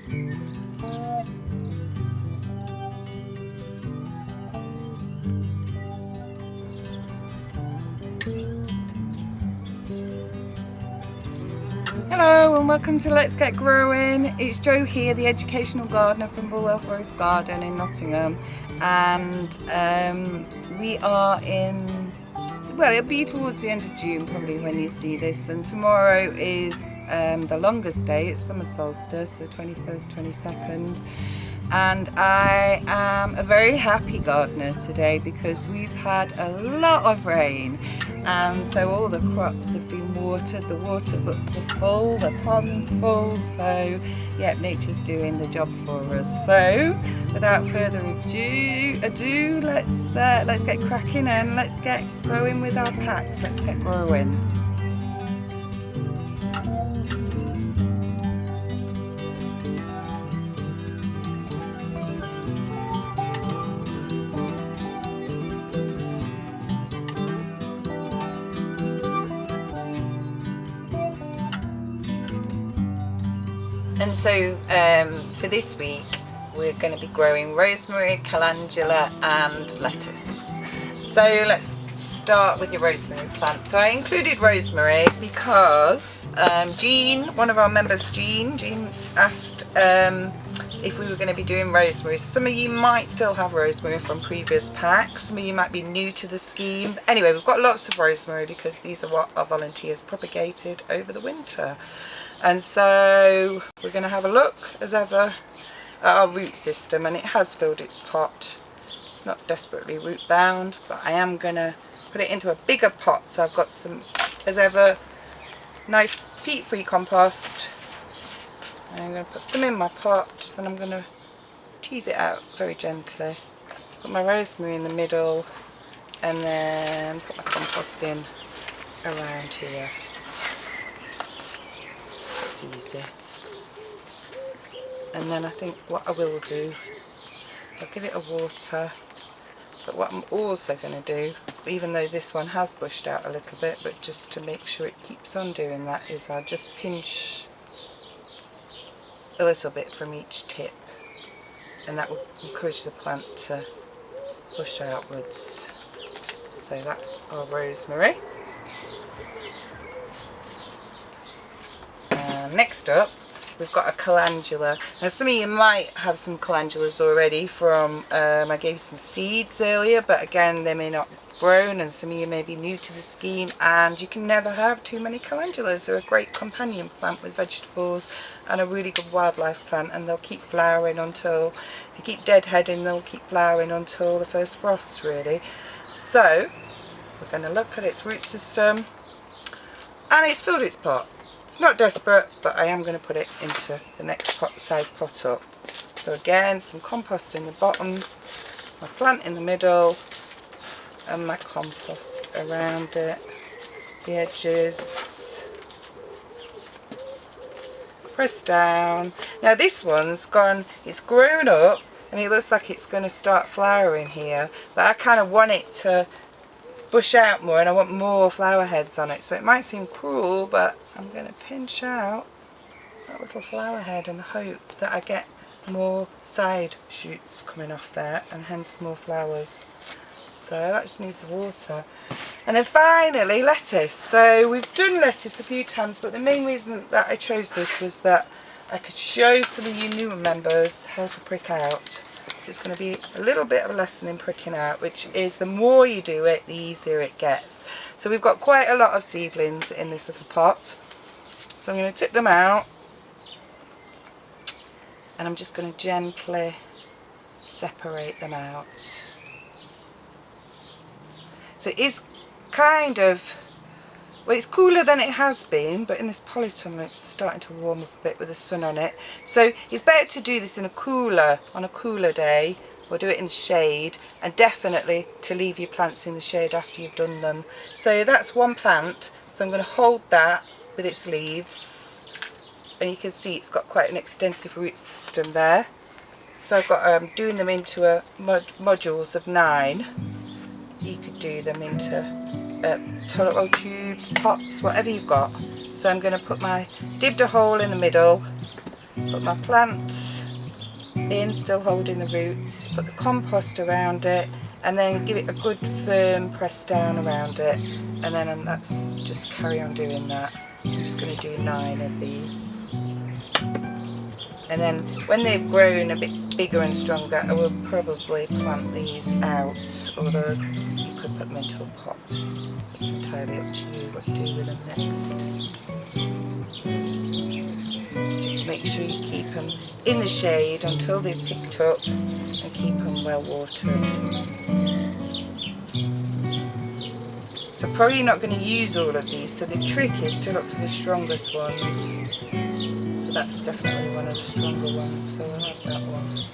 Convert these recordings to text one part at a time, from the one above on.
Hello and welcome to Let's Get Growing. It's Jo here, the educational gardener from Bulwell Forest Garden in Nottingham, and we are in, well, it'll be towards the end of June probably when you see this, and tomorrow is the longest day. It's summer solstice, the 21st, 22nd, and I am a very happy gardener today because we've had a lot of rain, and so all the crops have been watered, the water butts are full, the pond's full, so yeah, nature's doing the job for us. So without further ado, let's get cracking and let's get going with our packs. Let's get growing. And so for this week we're going to be growing rosemary, calendula and lettuce. So let's start with your rosemary plant. So I included rosemary because Jean, one of our members, Jean asked if we were going to be doing rosemary. So some of you might still have rosemary from previous packs, some of you might be new to the scheme. Anyway, we've got lots of rosemary because these are what our volunteers propagated over the winter. And so we're going to have a look as ever at our root system, and it has filled its pot. It's not desperately root bound, but I am going to put it into a bigger pot. So I've got some, as ever, nice peat-free compost. And I'm going to put some in my pot, then I'm going to tease it out very gently. Put my rosemary in the middle, and then put my compost in around here. Easy. And then I think what I will do, I'll give it a water, but what I'm also going to do, even though this one has bushed out a little bit, but just to make sure it keeps on doing that, is I'll just pinch a little bit from each tip, and that will encourage the plant to push outwards. So that's our rosemary. Next up, we've got a calendula. Now some of you might have some calendulas already from, I gave some seeds earlier, but again they may not have grown, and some of you may be new to the scheme, and you can never have too many calendulas. They're a great companion plant with vegetables and a really good wildlife plant, and they'll keep flowering until, if you keep deadheading, they'll keep flowering until the first frost really. So we're going to look at its root system, and it's filled its pot. It's not desperate, but I am going to put it into the next pot size pot up. So again, some compost in the bottom, my plant in the middle, and my compost around it, the edges. Press down. Now this one's gone, it's grown up, and it looks like it's going to start flowering here, but I kind of want it to bush out more, and I want more flower heads on it. So it might seem cruel, but I'm going to pinch out that little flower head in the hope that I get more side shoots coming off there, and hence more flowers. So that just needs the water. And then finally lettuce. So we've done lettuce a few times, but the main reason that I chose this was that I could show some of you newer members how to prick out. So it's going to be a little bit of a lesson in pricking out, which is the more you do it, the easier it gets. So we've got quite a lot of seedlings in this little pot. So I'm going to tip them out, and I'm just going to gently separate them out. So it is kind of, well, it's cooler than it has been, but in this polytunnel it's starting to warm up a bit with the sun on it. So it's better to do this in on a cooler day, or do it in the shade, and definitely to leave your plants in the shade after you've done them. So that's one plant, so I'm going to hold that with its leaves, and you can see it's got quite an extensive root system there. So I've got doing them into modules of 9. You could do them into toilet roll tubes, pots, whatever you've got. So I'm going to dibbed a hole in the middle, Put my plant in, still holding the roots, put the compost around it, and then give it a good firm press down around it, and then that's just carry on doing that. So I'm just going to do 9 of these, and then when they've grown a bit bigger and stronger I will probably plant these out, although you could put them into a pot. It's entirely up to you what you do with them next. Just make sure you keep them in the shade until they've picked up, and keep them well watered. So probably not going to use all of these, so the trick is to look for the strongest ones. So that's definitely one of the stronger ones, so I'll have that one.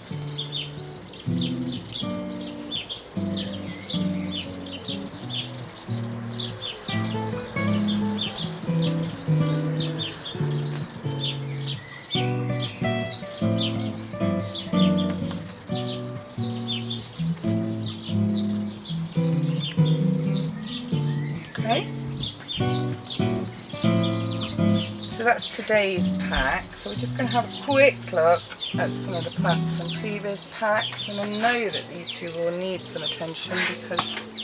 Okay, so that's today's pack. So we're just going to have a quick look at some of the plants from previous packs, and I know that these two will need some attention because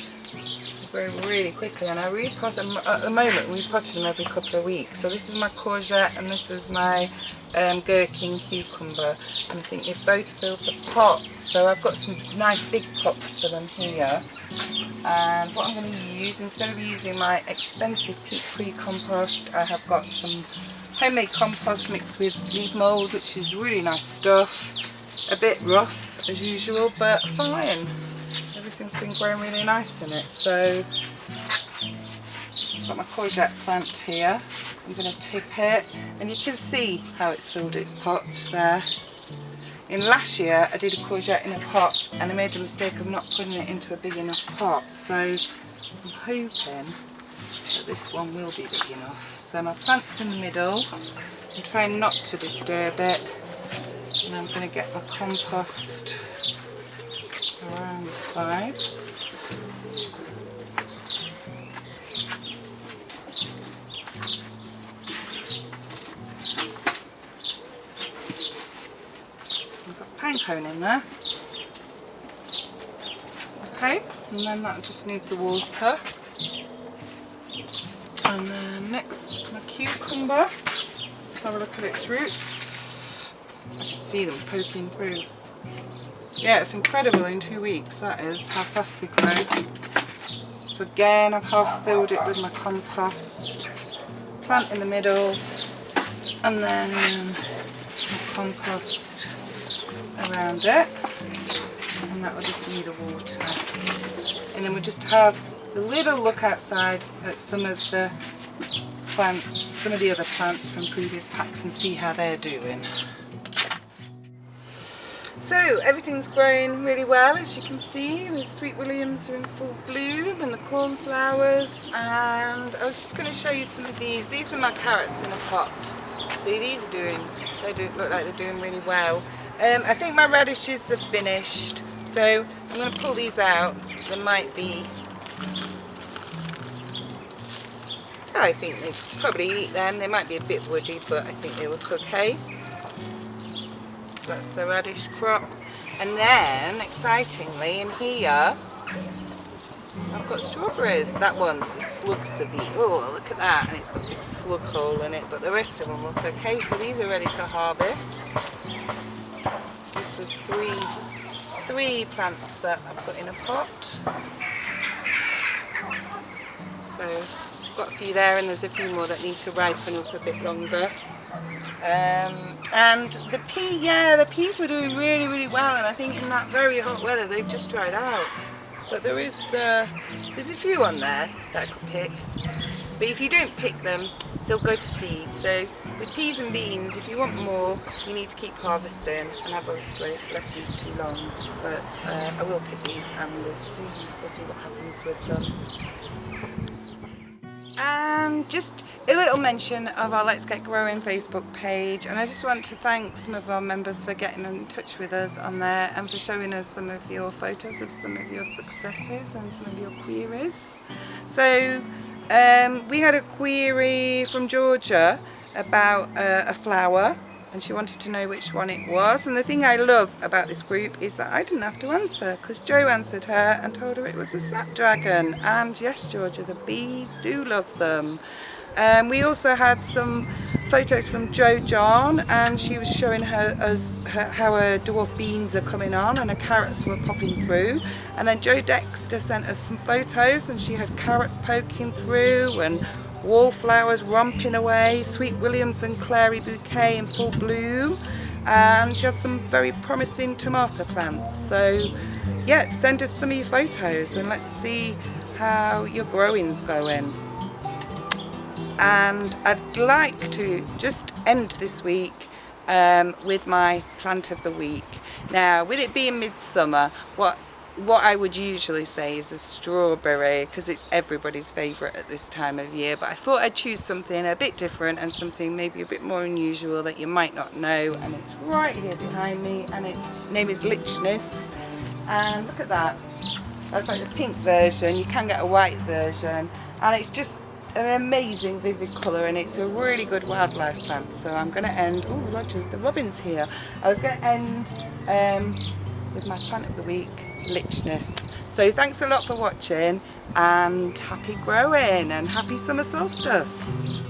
they grow really quickly, and I repot them at the moment. We potted them every couple of weeks. So this is my courgette and this is my gherkin cucumber, and I think they've both filled the pots, so I've got some nice big pots for them here. And what I'm going to use, instead of using my expensive peat-free compost, I have got some homemade compost mixed with leaf mould, which is really nice stuff. A bit rough as usual, but fine. Everything's been growing really nice in it. So I've got my courgette plant here. I'm going to tip it, and you can see how it's filled its pot there. In last year I did a courgette in a pot and I made the mistake of not putting it into a big enough pot, so I'm hoping that this one will be big enough. So my plant's in the middle, I'm trying not to disturb it, and I'm going to get my compost around the sides. Pine cone in there. Okay, and then that just needs the water. And then next, my cucumber. Let's have a look at its roots. I can see them poking through. Yeah, it's incredible in 2 weeks, that is, how fast they grow. So again, I've half filled it with my compost. Plant in the middle, and then my compost around it, and that will just need a water. And then we'll just have a little look outside at some of the plants, some of the other plants from previous packs, and see how they're doing. So everything's growing really well, as you can see. The sweet williams are in full bloom, and the cornflowers, and I was just going to show you some of these. These are my carrots in a pot. See, these are they do look like they're doing really well. I think my radishes are finished, so I'm going to pull these out. There might be, I think they probably eat them. They might be a bit woody, but I think they look okay. So that's the radish crop. And then, excitingly, in here, I've got strawberries. That one's the slugs of it. Oh, look at that, and it's got a big slug hole in it, but the rest of them look okay. So these are ready to harvest. This was three plants that I put in a pot. So I've got a few there, and there's a few more that need to ripen up a bit longer. And the peas were doing really, really well, and I think in that very hot weather they've just dried out. But there's a few on there that I could pick. But if you don't pick them, they'll go to seed. So with peas and beans, if you want more, you need to keep harvesting, and I've obviously left these too long. But I will pick these, and we'll see what happens with them. And just a little mention of our Let's Get Growing Facebook page, and I just want to thank some of our members for getting in touch with us on there and for showing us some of your photos of some of your successes and some of your queries. So we had a query from Georgia about a flower and she wanted to know which one it was. And the thing I love about this group is that I didn't have to answer, because Jo answered her and told her it was a snapdragon. And yes, Georgia, the bees do love them. We also had some photos from Jo John, and she was showing us how her dwarf beans are coming on and her carrots were popping through. And then Jo Dexter sent us some photos, and she had carrots poking through and wallflowers romping away, Sweet Williams and Clary Bouquet in full bloom, and she had some very promising tomato plants. So yeah, send us some of your photos and let's see how your growing's going. And I'd like to just end this week with my plant of the week. Now, with it being midsummer, what I would usually say is a strawberry, because it's everybody's favourite at this time of year, but I thought I'd choose something a bit different and something maybe a bit more unusual that you might not know, and it's right here behind me, and its name is Lichness. And look at that, that's like the pink version. You can get a white version, and it's just an amazing vivid colour, and it's a really good wildlife plant. So I'm going to end, oh Roger, the robin's here. I was going to end with my plant of the week, Lichness. So thanks a lot for watching, and happy growing and happy summer solstice.